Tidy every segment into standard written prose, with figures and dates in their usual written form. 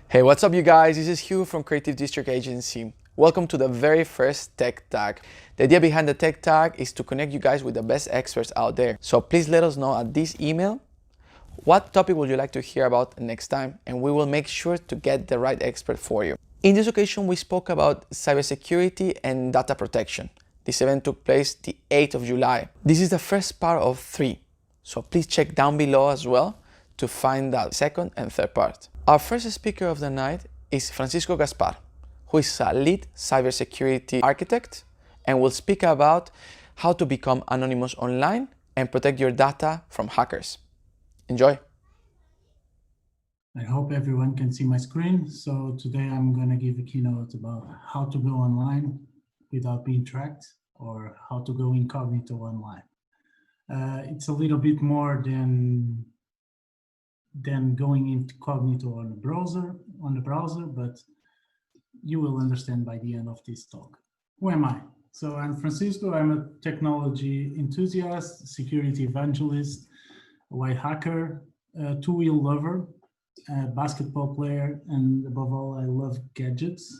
Hey, what's up you guys? This is Hugh from Creative District Agency. Welcome to the very first Tech Tag. The idea behind the Tech Tag is to connect you guys with the best experts out there. So please let us know at this email what topic would you like to hear about next time, and we will make sure to get the right expert for you. In this occasion, we spoke about cybersecurity and data protection. This event took place the 8th of July. This is the first part of 3, so please check down below as well to find the second and third part. Our first speaker of the night is Francisco Gaspar, who is a lead cybersecurity architect and will speak about how to become anonymous online and protect your data from hackers. Enjoy. I hope everyone can see my screen. So today I'm going to give a keynote about how to go online without being tracked, or how to go incognito online. It's a little bit more than going incognito on the browser, but you will understand by the end of this talk. Who am I? So I'm Francisco. I'm a technology enthusiast, security evangelist, a white hacker, a two-wheel lover, a basketball player, and above all, I love gadgets.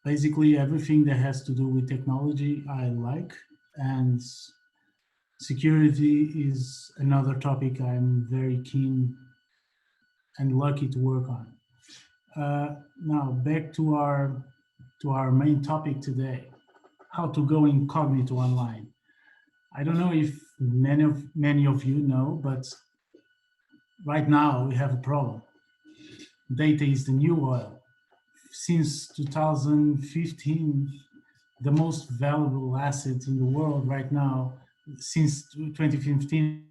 Basically, everything that has to do with technology, I like, and security is another topic I'm very keen and lucky to work on. Now, back to our main topic today, how to go incognito online. I don't know if many of you know, but right now we have a problem. Data is the new oil. Since 2015, the most valuable asset in the world right now, since 2015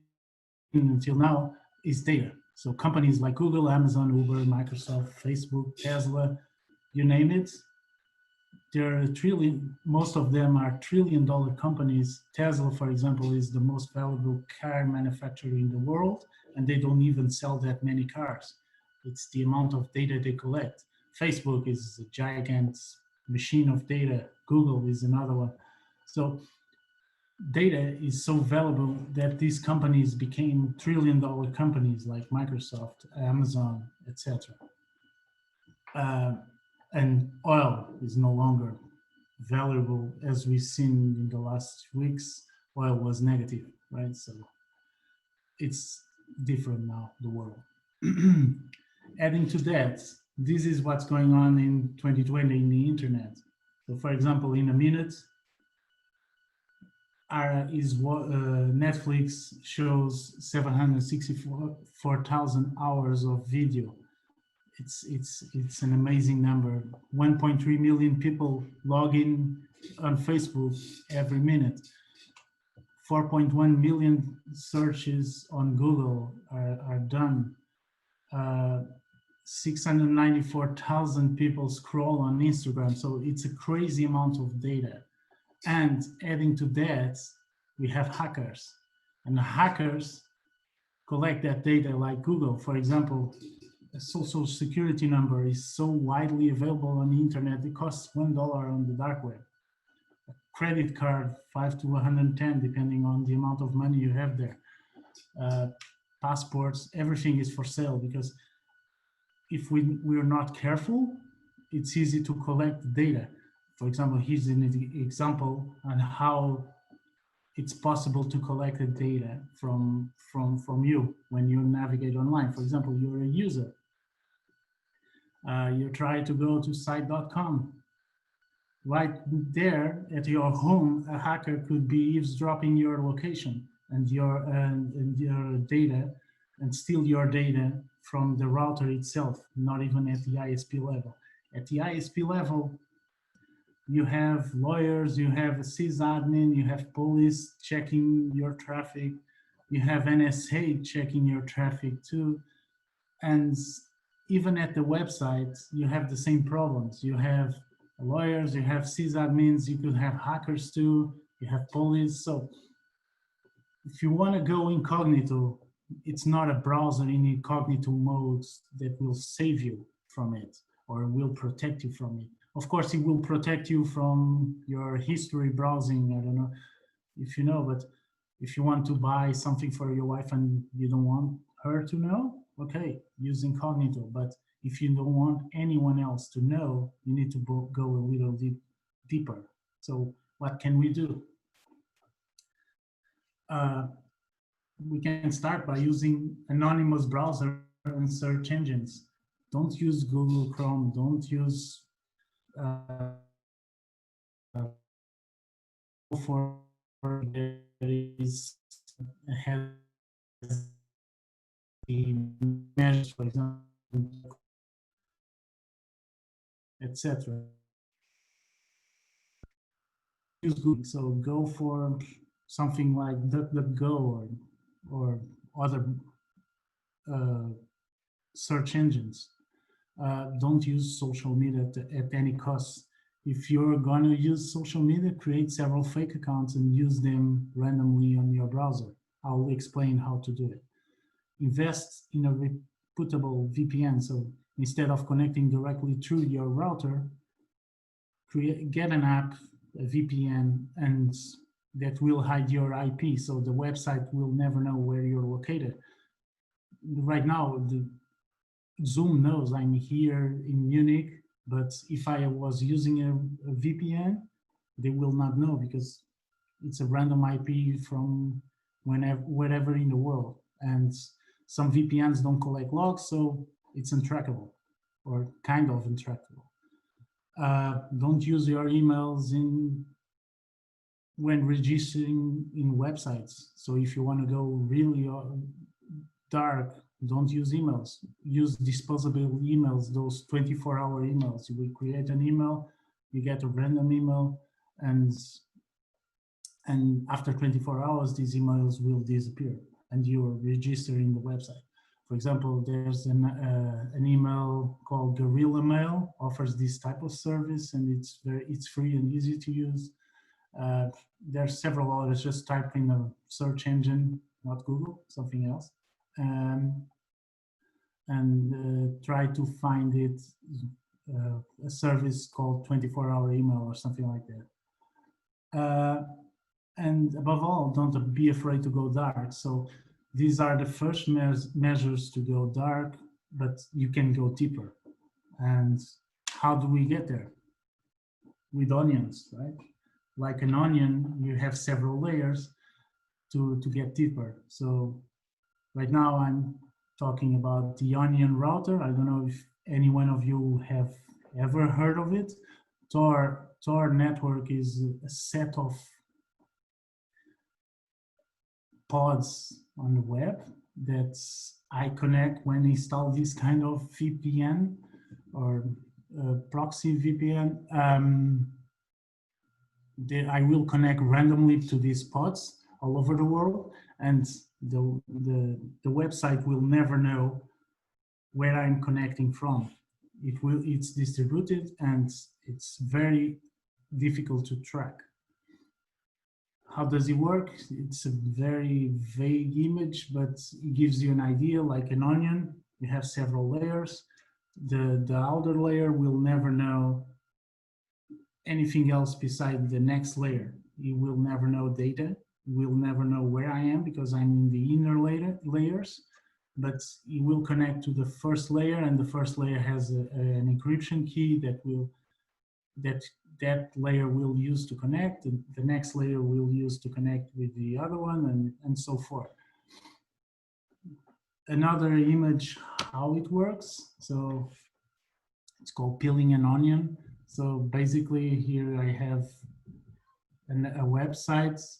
until now, is data. So companies like Google, Amazon, Uber, Microsoft, Facebook, Tesla, you name it, most of them are trillion-dollar companies. Tesla, for example, is the most valuable car manufacturer in the world, and they don't even sell that many cars. It's the amount of data they collect. Facebook is a giant machine of data. Google is another one. So data is so valuable that these companies became trillion-dollar companies like Microsoft, Amazon, etc. And oil is no longer valuable, as we've seen in the last weeks. Oil was negative, right? So it's different now, the world. Adding to that, this is what's going on in 2020 in the internet. So for example, in a minute, Netflix shows 764,000 hours of video. It's an amazing number. 1.3 million people log in on Facebook every minute. 4.1 million searches on Google are done. 694,000 people scroll on Instagram. So it's a crazy amount of data. And adding to that, we have hackers. And the hackers collect that data like Google. For example, a social security number is so widely available on the internet, it costs $1 on the dark web. A credit card, 5 to 110, depending on the amount of money you have there. Passports, everything is for sale, because if we're not careful, it's easy to collect data. For example, here's an example on how it's possible to collect the data from you when you navigate online. For example, you're a user. You try to go to site.com. Right there at your home, a hacker could be eavesdropping your location and your data, and steal your data from the router itself, not even at the ISP level. At the ISP level, you have lawyers, you have a sysadmin, you have police checking your traffic, you have NSA checking your traffic too. And even at the website, you have the same problems. You have lawyers, you have sysadmins, you could have hackers too, you have police. So if you want to go incognito, it's not a browser in incognito mode that will save you from it or will protect you from it. Of course, it will protect you from your history browsing. I don't know if you know, but if you want to buy something for your wife and you don't want her to know, okay, use incognito. But if you don't want anyone else to know, you need to go a little deeper. So what can we do? We can start by using anonymous browser and search engines. Don't use Google Chrome. Don't use for there is has the measures, for example, etc. Use Google, so go for something like DuckDuckGo or other search engines. Don't use social media at any cost. If you're going to use social media, create several fake accounts and use them randomly on your browser. I'll explain how to do it. Invest in a reputable VPN. So instead of connecting directly through your router, get an app, a VPN, and that will hide your IP. So the website will never know where you're located. Right now, Zoom knows I'm here in Munich, but if I was using a VPN, they will not know because it's a random IP from wherever in the world. And some VPNs don't collect logs, so it's untrackable or kind of untrackable. Don't use your emails when registering in websites. So if you want to go really dark, don't use emails. Use disposable emails, those 24-hour emails. You will create an email, you get a random email, and after 24 hours, these emails will disappear, and you're registering the website. For example, there's an email called Guerrilla Mail, offers this type of service, and it's free and easy to use. There are several others. Just type in a search engine, not Google, something else, and try to find it, a service called 24-hour email or something like that. And above all, don't be afraid to go dark. So these are the first measures to go dark, but you can go deeper. And how do we get there? With onions, right? Like an onion, you have several layers to get deeper. So right now I'm talking about the onion router. I don't know if any one of you have ever heard of it. Tor network is a set of pods on the web that I connect when I install this kind of VPN or proxy VPN. I will connect randomly to these pods all over the world, and the website will never know where I'm connecting from. It's distributed and it's very difficult to track. How does it work? It's a very vague image, but it gives you an idea. Like an onion, you have several layers. The outer layer will never know anything else beside the next layer. You will never know data. You will never know where I am because I'm in the inner layers, but you will connect to the first layer, and the first layer has an encryption key that layer will use to connect, and the next layer will use to connect with the other one, and so forth. Another image, how it works. So it's called peeling an onion. So basically here I have a website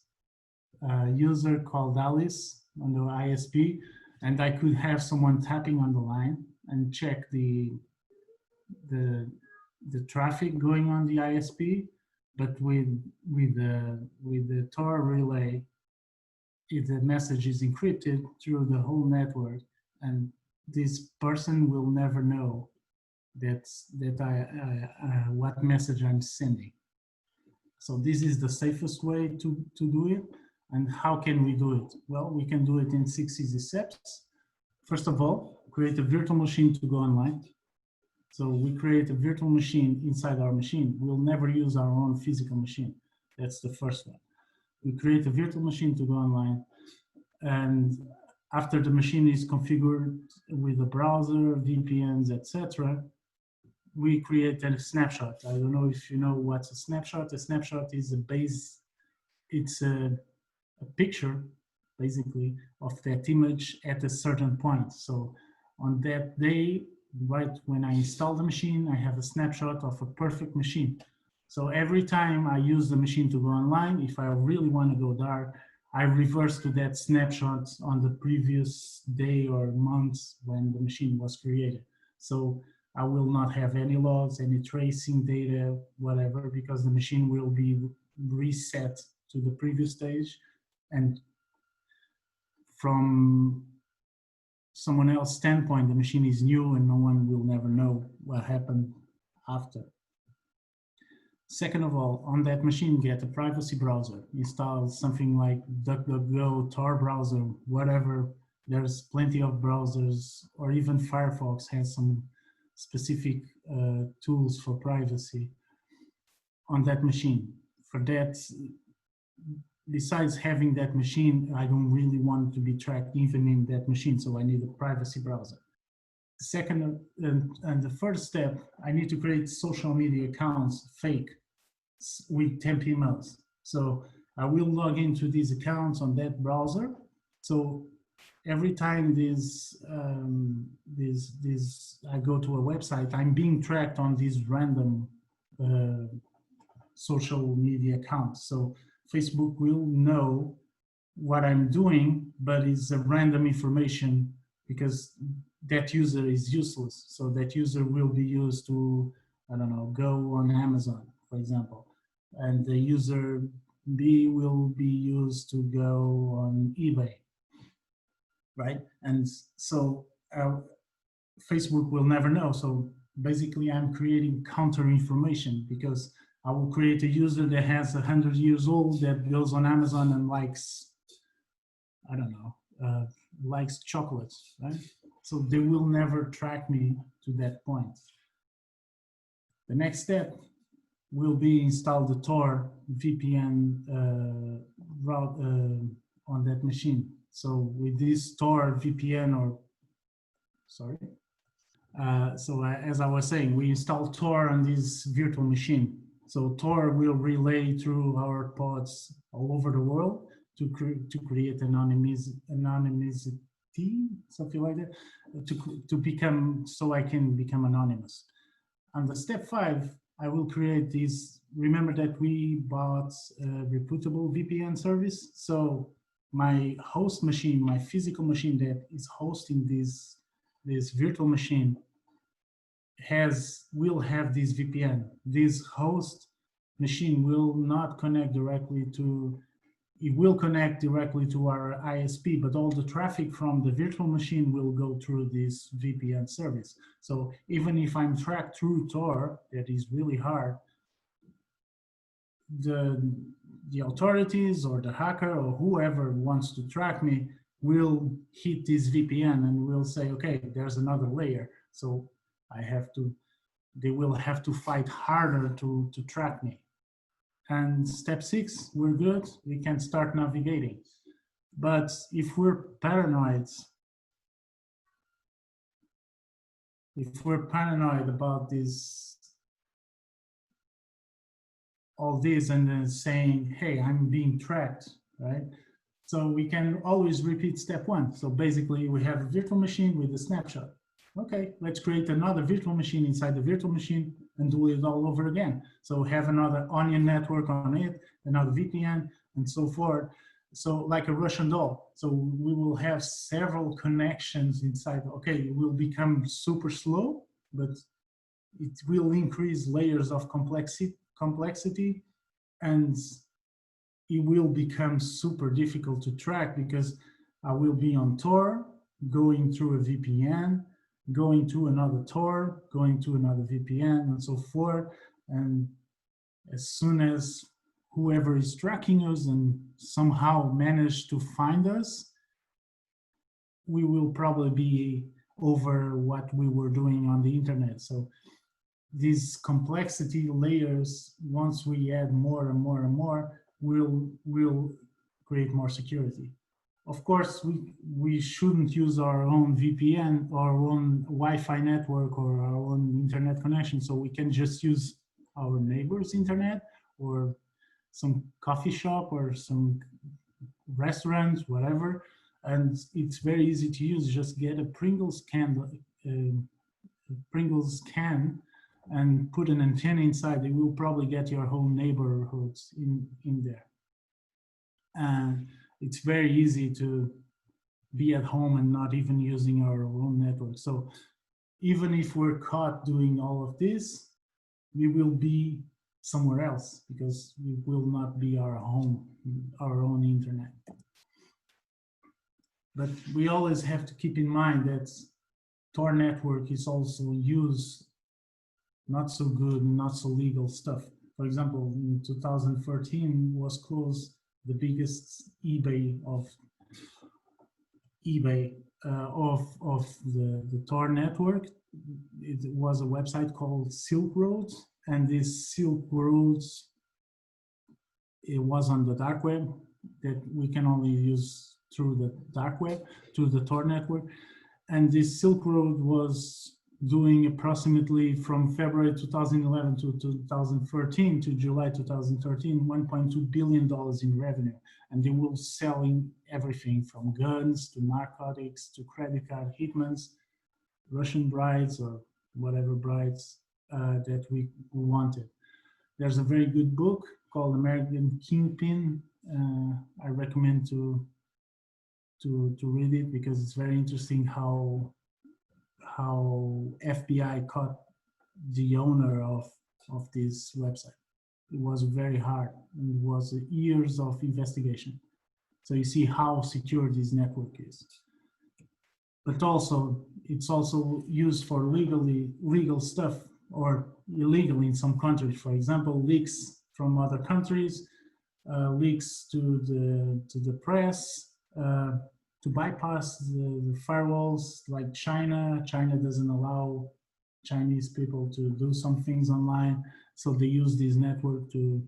user called Alice on the ISP, and I could have someone tapping on the line and check the traffic going on the ISP, but with the Tor relay, if the message is encrypted through the whole network, and this person will never know what message I'm sending. So this is the safest way to do it. And how can we do it? Well, we can do it in 6 easy steps. First of all, create a virtual machine to go online. So we create a virtual machine inside our machine. We'll never use our own physical machine. That's the first one. We create a virtual machine to go online. And after the machine is configured with a browser, VPNs, etc., we create a snapshot. I don't know if you know what's a snapshot. A snapshot is it's a picture, basically, of that image at a certain point. So on that day, right when I install the machine, I have a snapshot of a perfect machine. So every time I use the machine to go online, if I really want to go dark, I reverse to that snapshot on the previous day or month when the machine was created. So I will not have any logs, any tracing data, whatever, because the machine will be reset to the previous stage. And from someone else's standpoint, the machine is new and no one will never know what happened after. Second of all, on that machine, get a privacy browser. Install something like DuckDuckGo, Tor browser, whatever. There's plenty of browsers, or even Firefox has some specific tools for privacy on that machine. For that, besides having that machine, I don't really want to be tracked even in that machine, so I need a privacy browser. Second, and the first step, I need to create social media accounts, fake, with temp emails. So I will log into these accounts on that browser. So every time I go to a website, I'm being tracked on these random social media accounts. So Facebook will know what I'm doing, but it's a random information because that user is useless. So that user will be used to, I don't know, go on Amazon, for example. And the user B will be used to go on eBay, right? And so Facebook will never know. So basically I'm creating counter information because I will create a user that has 100 years old that goes on Amazon and likes, I don't know, likes chocolates, right? So they will never track me to that point. The next step will be install the Tor VPN route on that machine. So with this Tor VPN, or sorry. So as I was saying, we install Tor on this virtual machine. So Tor will relay through our pods all over the world to create anonymity, something like that, to become, so I can become anonymous. On the step 5, I will create this. Remember that we bought a reputable VPN service. So my host machine, my physical machine that is hosting this virtual machine will have this VPN. This host machine will not connect directly to, it will connect directly to our ISP, but all the traffic from the virtual machine will go through this VPN service. So even if I'm tracked through Tor, that is really hard, the authorities or the hacker or whoever wants to track me will hit this VPN and will say, okay, there's another layer. So they will have to fight harder to track me. And step 6, we're good, we can start navigating. But if we're paranoid about all this and then saying, hey, I'm being tracked, right? So we can always repeat step 1. So basically we have a virtual machine with a snapshot. Okay, let's create another virtual machine inside the virtual machine and do it all over again. So have another onion network on it, another VPN, and so forth. So like a Russian doll. So we will have several connections inside. Okay, it will become super slow, but it will increase layers of complexity, and it will become super difficult to track because I will be on Tor, going through a VPN, going to another Tor, going to another VPN, and so forth. And as soon as whoever is tracking us and somehow manage to find us, we will probably be over what we were doing on the internet. So these complexity layers, once we add more and more and more, will create more security. Of course, we shouldn't use our own VPN or our own Wi-Fi network or our own internet connection. So we can just use our neighbor's internet or some coffee shop or some restaurant, whatever. And it's very easy to use. Just get a Pringles can and put an antenna inside. It will probably get your whole neighborhoods in there. And it's very easy to be at home and not even using our own network. So even if we're caught doing all of this, we will be somewhere else because we will not be our home, our own internet. But we always have to keep in mind that Tor network is also used not so good, not so legal stuff. For example, in 2013 was closed the biggest eBay of the Tor network. It was a website called Silk Road, and this Silk Road, it was on the dark web that we can only use through the dark web, through the Tor network. And this Silk Road was doing approximately from February 2011 to 2013 to July 2013, $1.2 billion in revenue. And they were selling everything from guns to narcotics to credit card hitmans, Russian brides or whatever brides that we wanted. There's a very good book called American Kingpin. I recommend to read it because it's very interesting how FBI caught the owner of this website. It was very hard. It was years of investigation. So you see how secure this network is. But also, it's also used for legal stuff or illegal in some countries. For example, leaks from other countries, leaks to the press, to bypass the firewalls like China. China doesn't allow Chinese people to do some things online. So they use this network to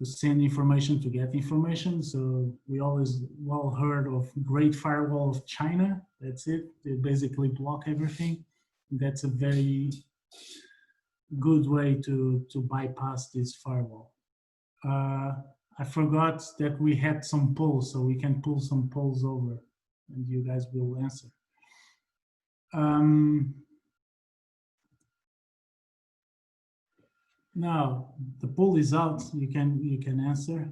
send information, to get information. So we always well heard of Great Firewall of China. That's it. They basically block everything. That's a very good way to bypass this firewall. I forgot that we had some polls, so we can pull some polls over and you guys will answer. Now, the poll is out, you can answer.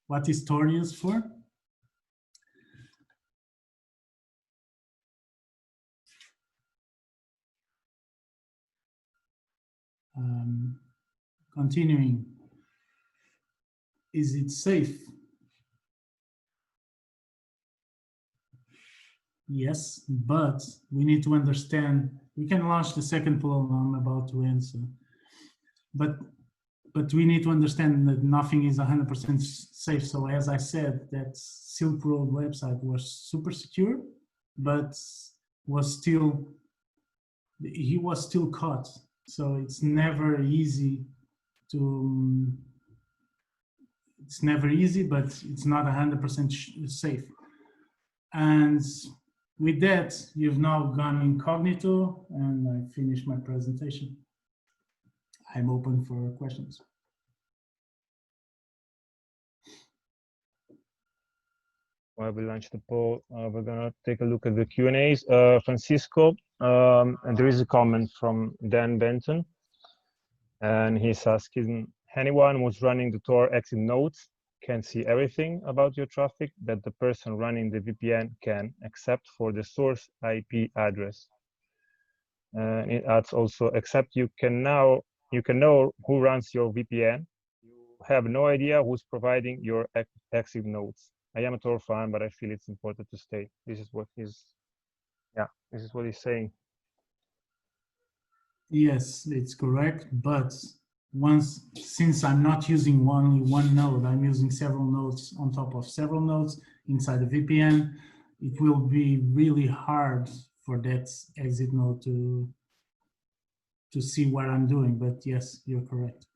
What is Tor used for? Continuing, is it safe? Yes, but we need to understand, we can launch the second poll I'm about to answer, but we need to understand that nothing is 100% safe. So as I said, that Silk Road website was super secure, but he was still caught. So it's never easy but it's not 100% safe. And with that, you've now gone incognito, and I finished my presentation. I'm open for questions. While we launch the poll, we're gonna take a look at the Q&As. Francisco, and there is a comment from Dan Benton, and he's asking, anyone who's running the Tor exit nodes can see everything about your traffic that the person running the VPN can, except for the source IP address. And it adds also, except you can know who runs your VPN. You have no idea who's providing your exit nodes. I am a Tor fan, but I feel it's important to state. This is what he's saying. Yes, it's correct. But since I'm not using only one node, I'm using several nodes on top of several nodes inside the VPN, it will be really hard for that exit node to see what I'm doing. But yes, you're correct.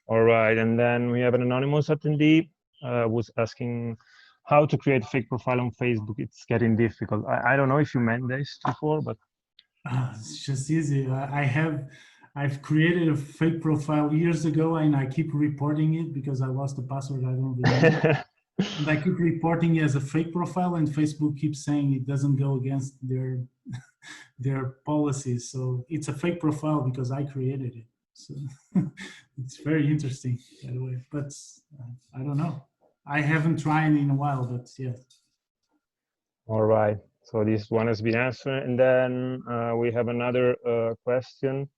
All right, and then we have an anonymous attendee who's asking, how to create a fake profile on Facebook. It's getting difficult. I don't know if you meant this before, but It's just easy. I've created a fake profile years ago, and I keep reporting it because I lost the password. I don't remember. And I keep reporting it as a fake profile, and Facebook keeps saying it doesn't go against their policies. So it's a fake profile because I created it. So it's very interesting, by the way. But I don't know. I haven't tried in a while, but yeah. all right. So this one has been answered, and then we have another question,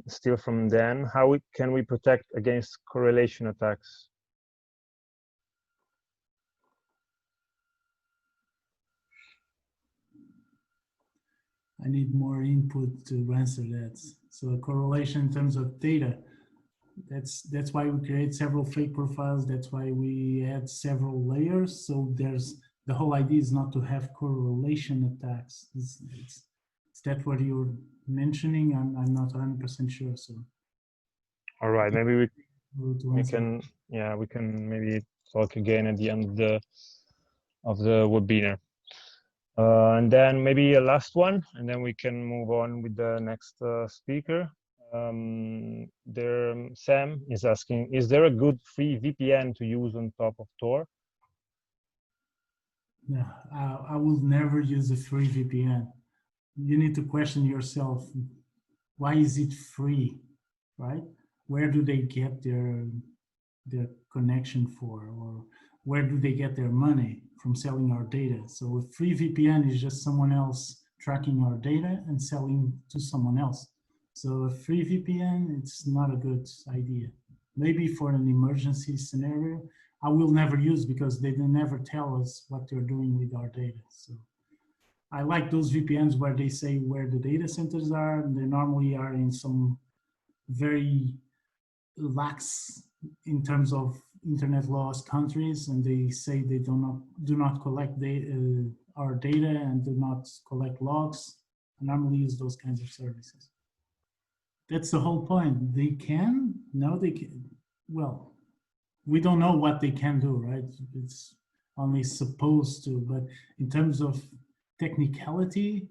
still from Dan. How can we protect against correlation attacks? I need more input to answer that. So a correlation in terms of data. That's why we create several fake profiles. That's why we add several layers. So there's the whole idea is not to have correlation attacks. Is that what you're mentioning? I'm not 100% sure. So. All right, maybe we can maybe talk again at the end of the webinar. And then maybe a last one, and then we can move on with the next speaker. Sam is asking, is there a good free VPN to use on top of Tor? No, I will never use a free VPN. You need to question yourself, why is it free, right? Where do they get their connection for, or where do they get their money from selling our data? So a free VPN is just someone else tracking our data and selling to someone else. So a free VPN, it's not a good idea. Maybe for an emergency scenario, I will never use because they never tell us what they're doing with our data. So I like those VPNs where they say where the data centers are, and they normally are in some very lax in terms of internet laws countries, and they say they do not collect our data and do not collect logs. I normally use those kinds of services. That's the whole point. They can, no, they can. Well, we don't know what they can do, right? It's only supposed to, but in terms of technicality,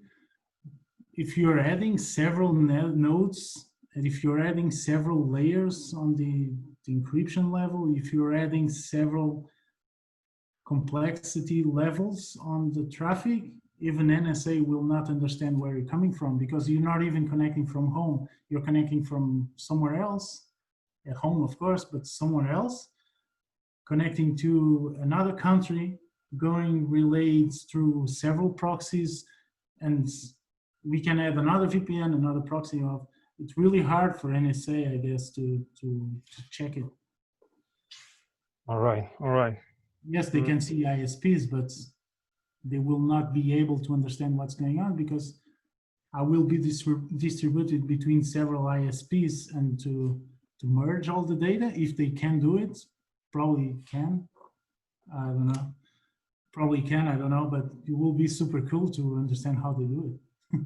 if you're adding several nodes, and if you're adding several layers on the encryption level, if you're adding several complexity levels on the traffic, even NSA will not understand where you're coming from because you're not even connecting from home. You're connecting from somewhere else, at home, of course, but somewhere else, connecting to another country, going relayed through several proxies, and we can add another VPN, another proxy of. It's really hard for NSA, I guess, to check it. All right. Yes, they can see ISPs, but they will not be able to understand what's going on because I will be distributed between several ISPs, and to merge all the data, if they can do it, probably can. I don't know. Probably can, I don't know, but it will be super cool to understand how they do it.